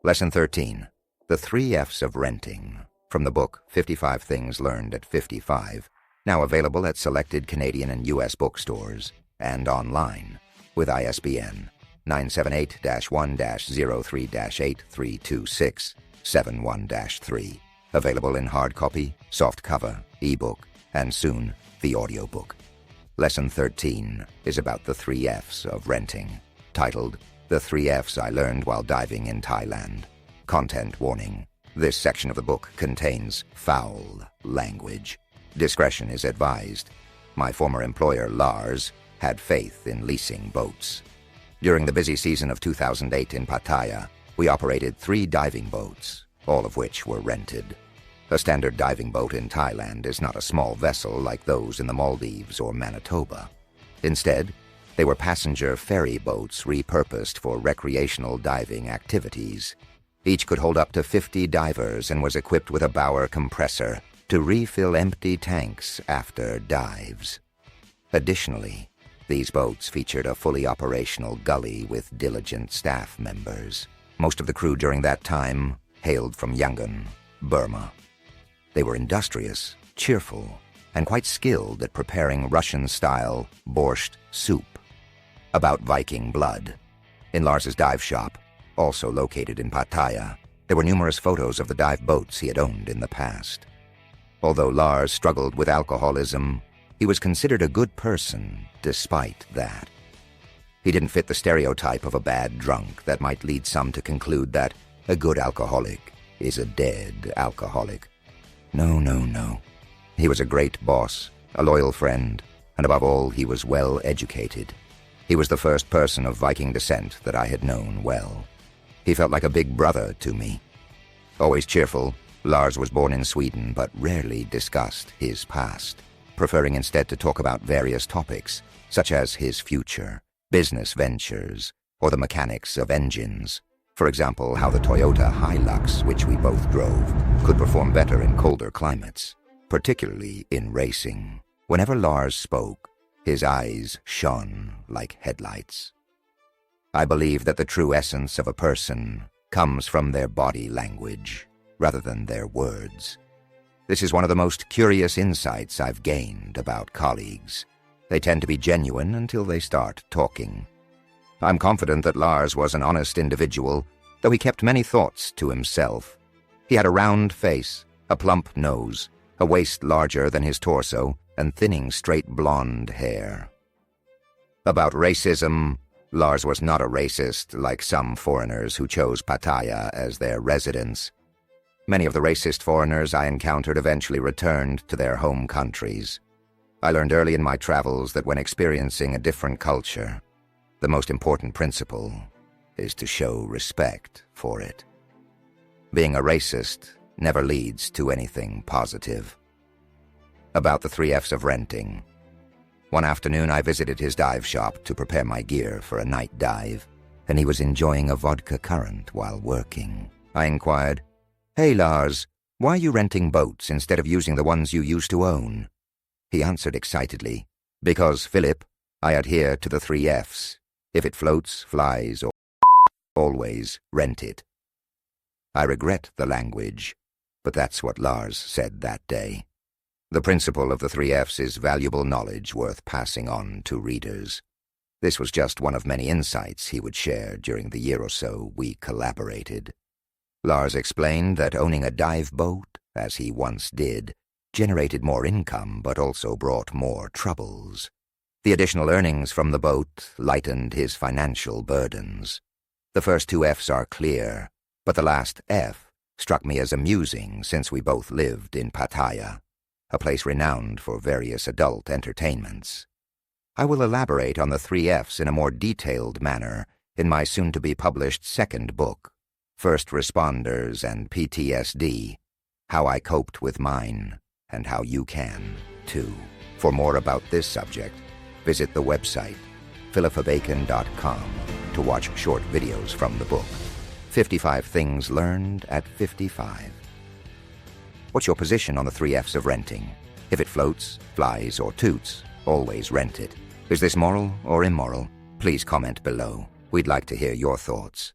Lesson 13. The 3 F's of Renting, from the book 55 Things Learned at 55, now available at selected Canadian and U.S. bookstores and online with ISBN 978-1-03-8326-71-3. Available in hard copy, soft cover, ebook, and soon the audiobook. Lesson 13 is about the 3 F's of renting, titled The 3 F's I Learned While Diving in Thailand. Content warning. This section of the book contains foul language. Discretion is advised. My former employer, Lars, had faith in leasing boats. During the busy season of 2008 in Pattaya, we operated 3 diving boats, all of which were rented. A standard diving boat in Thailand is not a small vessel like those in the Maldives or Manitoba. Instead, they were passenger ferry boats repurposed for recreational diving activities. Each could hold up to 50 divers and was equipped with a Bauer compressor to refill empty tanks after dives. Additionally, these boats featured a fully operational gully with diligent staff members. Most of the crew during that time hailed from Yangon, Burma. They were industrious, cheerful, and quite skilled at preparing Russian-style borscht soup. About Viking blood. In Lars's dive shop, also located in Pattaya, there were numerous photos of the dive boats he had owned in the past. Although Lars struggled with alcoholism, he was considered a good person despite that. He didn't fit the stereotype of a bad drunk that might lead some to conclude that a good alcoholic is a dead alcoholic. No. He was a great boss, a loyal friend, and above all, he was well educated. He was the first person of Viking descent that I had known well. He felt like a big brother to me. Always cheerful, Lars was born in Sweden but rarely discussed his past, preferring instead to talk about various topics, such as his future, business ventures, or the mechanics of engines. For example, how the Toyota Hilux, which we both drove, could perform better in colder climates, particularly in racing. Whenever Lars spoke, his eyes shone like headlights. I believe that the true essence of a person comes from their body language, rather than their words. This is one of the most curious insights I've gained about colleagues. They tend to be genuine until they start talking. I'm confident that Lars was an honest individual, though he kept many thoughts to himself. He had a round face, a plump nose, a waist larger than his torso, and thinning straight blonde hair. About racism, Lars was not a racist like some foreigners who chose Pattaya as their residence. Many of the racist foreigners I encountered eventually returned to their home countries. I learned early in my travels that when experiencing a different culture, the most important principle is to show respect for it. Being a racist never leads to anything positive. About the 3 F's of renting. One afternoon I visited his dive shop to prepare my gear for a night dive, and he was enjoying a vodka currant while working. I inquired, "Hey Lars, why are you renting boats instead of using the ones you used to own?" He answered excitedly, "Because, Philip, I adhere to the 3 F's. If it floats, flies, or always rent it." I regret the language, but that's what Lars said that day. The principle of the 3 F's is valuable knowledge worth passing on to readers. This was just one of many insights he would share during the year or so we collaborated. Lars explained that owning a dive boat, as he once did, generated more income but also brought more troubles. The additional earnings from the boat lightened his financial burdens. The first 2 F's are clear, but the last F struck me as amusing since we both lived in Pattaya, a place renowned for various adult entertainments. I will elaborate on the 3 F's in a more detailed manner in my soon-to-be-published second book, First Responders and PTSD, How I Coped with Mine, and How You Can, too. For more about this subject, visit the website philipabacon.com to watch short videos from the book, 55 Things Learned at 55. What's your position on the 3 F's of renting? If it floats, flies, or toots, always rent it. Is this moral or immoral? Please comment below. We'd like to hear your thoughts.